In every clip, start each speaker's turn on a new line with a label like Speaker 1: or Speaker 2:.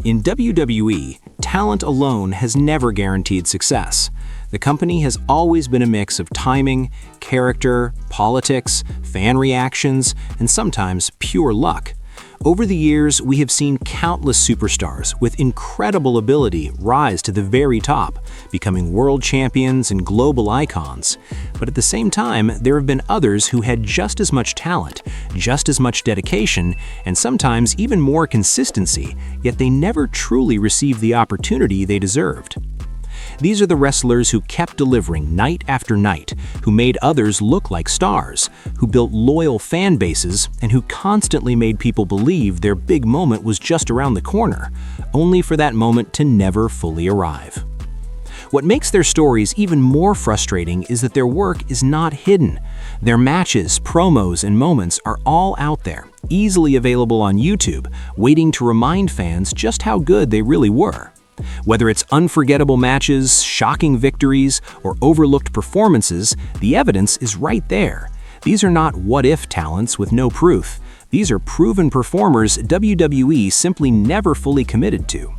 Speaker 1: In WWE, talent alone has never guaranteed success. The company has always been a mix of timing, character, politics, fan reactions, and sometimes pure luck. Over the years, we have seen countless superstars with incredible ability rise to the very top, becoming world champions and global icons. But at the same time, there have been others who had just as much talent, just as much dedication, and sometimes even more consistency, yet they never truly received the opportunity they deserved. These are the wrestlers who kept delivering night after night, who made others look like stars, who built loyal fan bases, and who constantly made people believe their big moment was just around the corner, only for that moment to never fully arrive. What makes their stories even more frustrating is that their work is not hidden. Their matches, promos, and moments are all out there, easily available on YouTube, waiting to remind fans just how good they really were. Whether it's unforgettable matches, shocking victories, or overlooked performances, the evidence is right there. These are not what-if talents with no proof. These are proven performers WWE simply never fully committed to.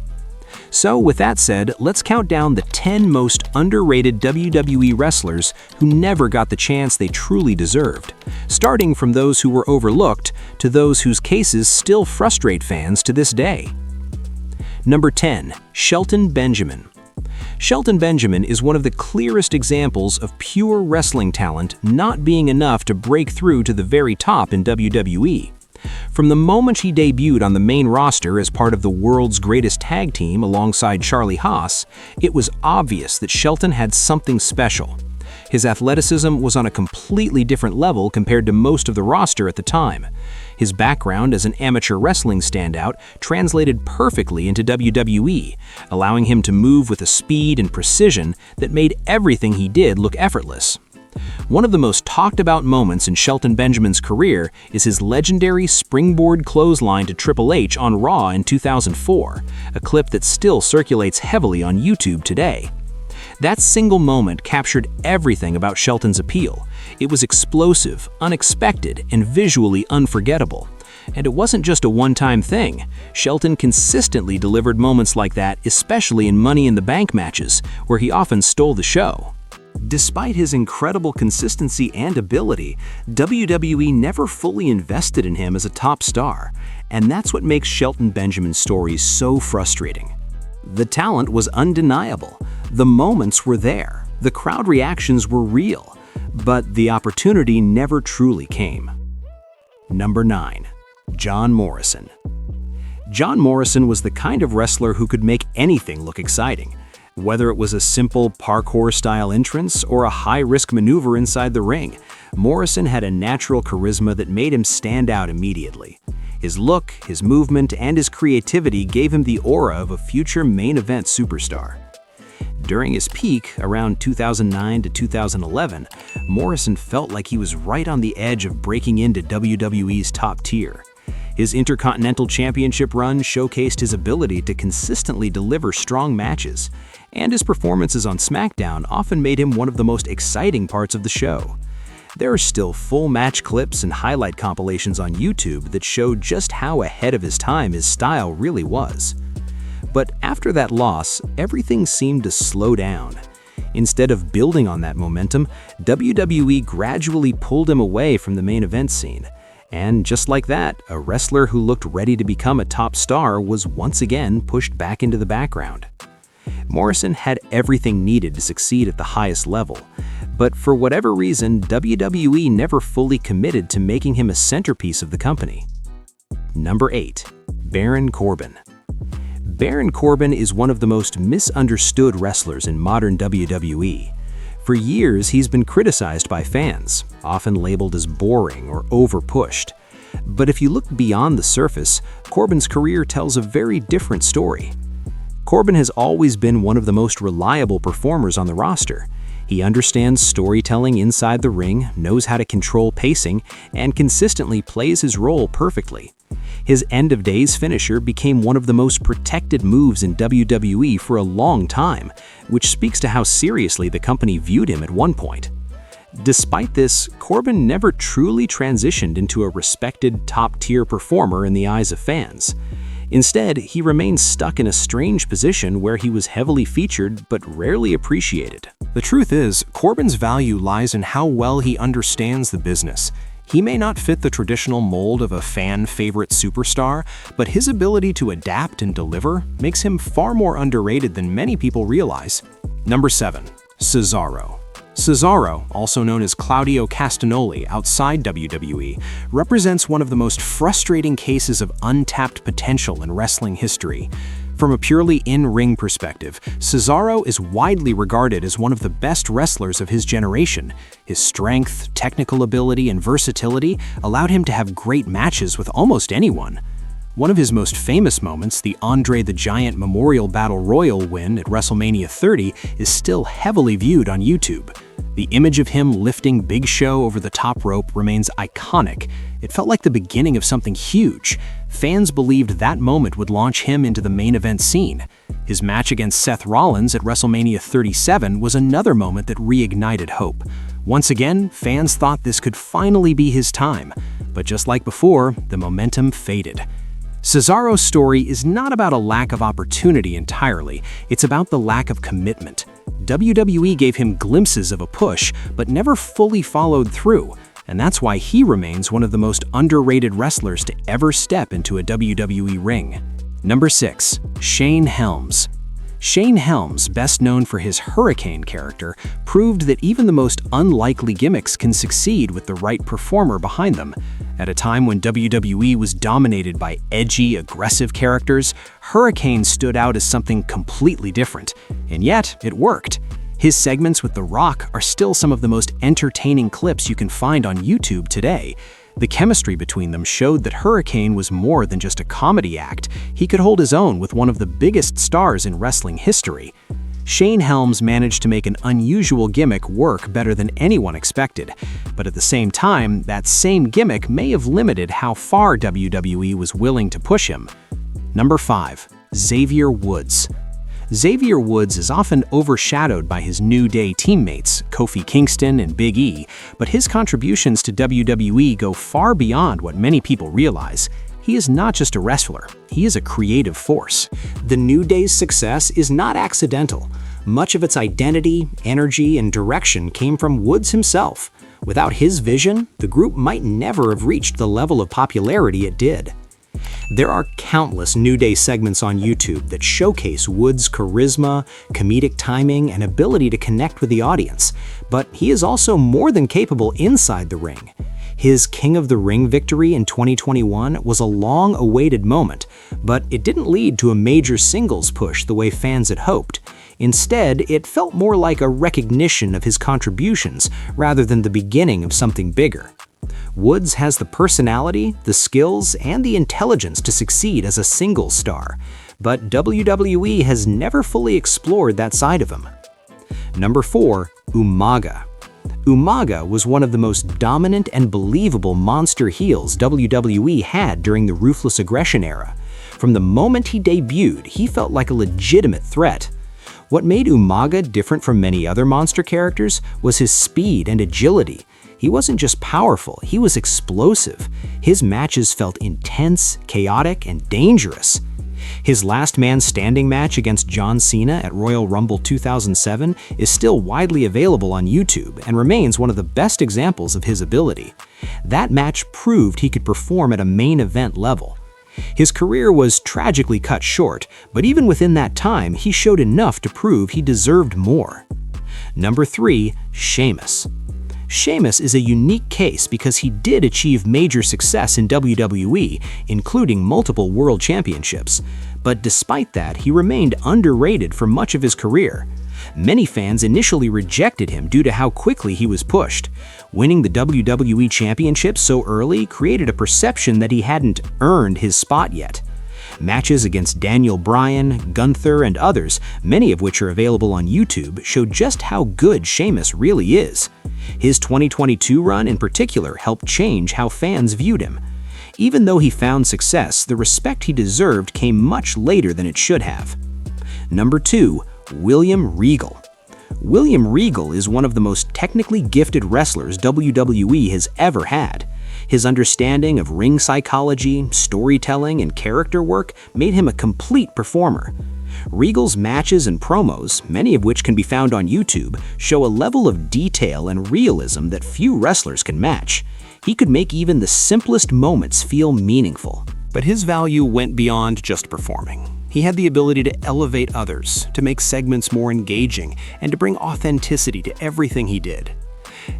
Speaker 1: So with that said, let's count down the 10 most underrated WWE wrestlers who never got the chance they truly deserved, starting from those who were overlooked to those whose cases still frustrate fans to this day. Number 10. Shelton Benjamin. Shelton Benjamin is one of the clearest examples of pure wrestling talent not being enough to break through to the very top in WWE. From the moment he debuted on the main roster as part of the world's greatest tag team alongside Charlie Haas, it was obvious that Shelton had something special. His athleticism was on a completely different level compared to most of the roster at the time. His background as an amateur wrestling standout translated perfectly into WWE, allowing him to move with a speed and precision that made everything he did look effortless. One of the most talked about moments in Shelton Benjamin's career is his legendary springboard clothesline to Triple H on Raw in 2004, a clip that still circulates heavily on YouTube today. That single moment captured everything about Shelton's appeal. It was explosive, unexpected, and visually unforgettable. And it wasn't just a one-time thing. Shelton consistently delivered moments like that, especially in Money in the Bank matches, where he often stole the show. Despite his incredible consistency and ability, WWE never fully invested in him as a top star, and that's what makes Shelton Benjamin's story so frustrating. The talent was undeniable, the moments were there, the crowd reactions were real, but the opportunity never truly came. Number 9. John Morrison. John Morrison was the kind of wrestler who could make anything look exciting, whether it was a simple parkour-style entrance or a high-risk maneuver inside the ring. Morrison had a natural charisma that made him stand out immediately. His look, his movement, and his creativity gave him the aura of a future main event superstar. During his peak, around 2009 to 2011, Morrison felt like he was right on the edge of breaking into WWE's top tier. His Intercontinental Championship run showcased his ability to consistently deliver strong matches, and his performances on SmackDown often made him one of the most exciting parts of the show. There are still full match clips and highlight compilations on YouTube that show just how ahead of his time his style really was. But after that loss, everything seemed to slow down. Instead of building on that momentum, WWE gradually pulled him away from the main event scene. And just like that, a wrestler who looked ready to become a top star was once again pushed back into the background. Morrison had everything needed to succeed at the highest level, but for whatever reason, WWE never fully committed to making him a centerpiece of the company. Number 8. Baron Corbin. Baron Corbin is one of the most misunderstood wrestlers in modern WWE. For years, he's been criticized by fans, often labeled as boring or over-pushed. But if you look beyond the surface, Corbin's career tells a very different story. Corbin has always been one of the most reliable performers on the roster. He understands storytelling inside the ring, knows how to control pacing, and consistently plays his role perfectly. His end-of-days finisher became one of the most protected moves in WWE for a long time, which speaks to how seriously the company viewed him at one point. Despite this, Corbin never truly transitioned into a respected top-tier performer in the eyes of fans. Instead, he remained stuck in a strange position where he was heavily featured but rarely appreciated. The truth is, Corbin's value lies in how well he understands the business. He may not fit the traditional mold of a fan-favorite superstar, but his ability to adapt and deliver makes him far more underrated than many people realize. Number 7. Cesaro. Cesaro, also known as Claudio Castagnoli outside WWE, represents one of the most frustrating cases of untapped potential in wrestling history. From a purely in-ring perspective, Cesaro is widely regarded as one of the best wrestlers of his generation. His strength, technical ability, and versatility allowed him to have great matches with almost anyone. One of his most famous moments, the Andre the Giant Memorial Battle Royal win at WrestleMania 30, is still heavily viewed on YouTube. The image of him lifting Big Show over the top rope remains iconic. It felt like the beginning of something huge. Fans believed that moment would launch him into the main event scene. His match against Seth Rollins at WrestleMania 37 was another moment that reignited hope. Once again, fans thought this could finally be his time. But just like before, the momentum faded. Cesaro's story is not about a lack of opportunity entirely, it's about the lack of commitment. WWE gave him glimpses of a push, but never fully followed through, and that's why he remains one of the most underrated wrestlers to ever step into a WWE ring. Number 6. Shane Helms. Shane Helms, best known for his Hurricane character, proved that even the most unlikely gimmicks can succeed with the right performer behind them. At a time when WWE was dominated by edgy, aggressive characters, Hurricane stood out as something completely different. And yet, it worked. His segments with The Rock are still some of the most entertaining clips you can find on YouTube today. The chemistry between them showed that Hurricane was more than just a comedy act. He could hold his own with one of the biggest stars in wrestling history. Shane Helms managed to make an unusual gimmick work better than anyone expected. But at the same time, that same gimmick may have limited how far WWE was willing to push him. Number 5. Xavier Woods. Xavier Woods is often overshadowed by his New Day teammates, Kofi Kingston and Big E, but his contributions to WWE go far beyond what many people realize. He is not just a wrestler, he is a creative force. The New Day's success is not accidental. Much of its identity, energy, and direction came from Woods himself. Without his vision, the group might never have reached the level of popularity it did. There are countless New Day segments on YouTube that showcase Woods' charisma, comedic timing, and ability to connect with the audience, but he is also more than capable inside the ring. His King of the Ring victory in 2021 was a long-awaited moment, but it didn't lead to a major singles push the way fans had hoped. Instead, it felt more like a recognition of his contributions rather than the beginning of something bigger. Woods has the personality, the skills, and the intelligence to succeed as a singles star, but WWE has never fully explored that side of him. Number 4. Umaga. Umaga was one of the most dominant and believable monster heels WWE had during the Ruthless Aggression era. From the moment he debuted, he felt like a legitimate threat. What made Umaga different from many other monster characters was his speed and agility. He wasn't just powerful, he was explosive. His matches felt intense, chaotic, and dangerous. His last man standing match against John Cena at Royal Rumble 2007 is still widely available on YouTube and remains one of the best examples of his ability. That match proved he could perform at a main event level. His career was tragically cut short, but even within that time, he showed enough to prove he deserved more. Number 3. Sheamus. Sheamus is a unique case because he did achieve major success in WWE, including multiple world championships. But despite that, he remained underrated for much of his career. Many fans initially rejected him due to how quickly he was pushed. Winning the WWE Championship so early created a perception that he hadn't earned his spot yet. Matches against Daniel Bryan, Gunther, and others, many of which are available on YouTube, show just how good Sheamus really is. His 2022 run in particular helped change how fans viewed him. Even though he found success, the respect he deserved came much later than it should have. Number 2. William Regal. William Regal is one of the most technically gifted wrestlers WWE has ever had. His understanding of ring psychology, storytelling, and character work made him a complete performer. Regal's matches and promos, many of which can be found on YouTube, show a level of detail and realism that few wrestlers can match. He could make even the simplest moments feel meaningful. But his value went beyond just performing. He had the ability to elevate others, to make segments more engaging, and to bring authenticity to everything he did.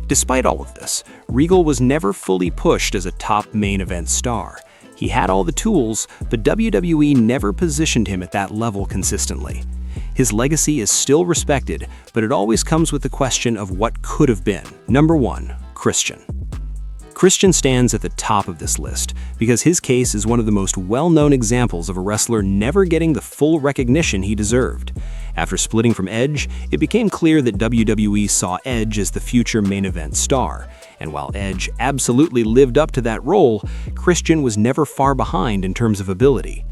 Speaker 1: Despite all of this, Regal was never fully pushed as a top main event star. He had all the tools, but WWE never positioned him at that level consistently. His legacy is still respected, but it always comes with the question of what could have been. Number 1. Christian. Christian stands at the top of this list because his case is one of the most well-known examples of a wrestler never getting the full recognition he deserved. After splitting from Edge, it became clear that WWE saw Edge as the future main event star. And while Edge absolutely lived up to that role, Christian was never far behind in terms of ability.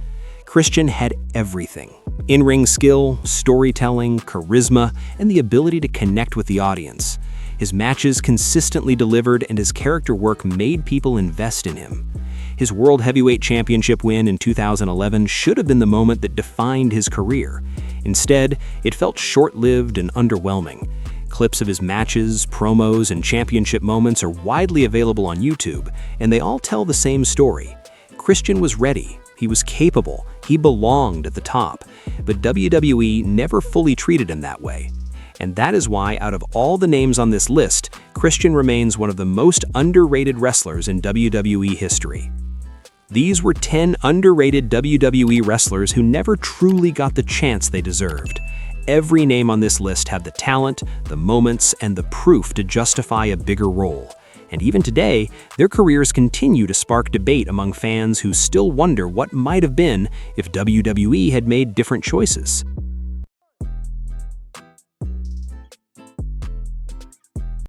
Speaker 1: Christian had everything: in-ring skill, storytelling, charisma, and the ability to connect with the audience. His matches consistently delivered, and his character work made people invest in him. His World Heavyweight Championship win in 2011 should have been the moment that defined his career. Instead, it felt short-lived and underwhelming. Clips of his matches, promos, and championship moments are widely available on YouTube, and they all tell the same story. Christian was ready, he was capable, he belonged at the top, but WWE never fully treated him that way. And that is why, out of all the names on this list, Christian remains one of the most underrated wrestlers in WWE history. These were 10 underrated WWE wrestlers who never truly got the chance they deserved. Every name on this list had the talent, the moments, and the proof to justify a bigger role. And even today, their careers continue to spark debate among fans who still wonder what might have been if WWE had made different choices.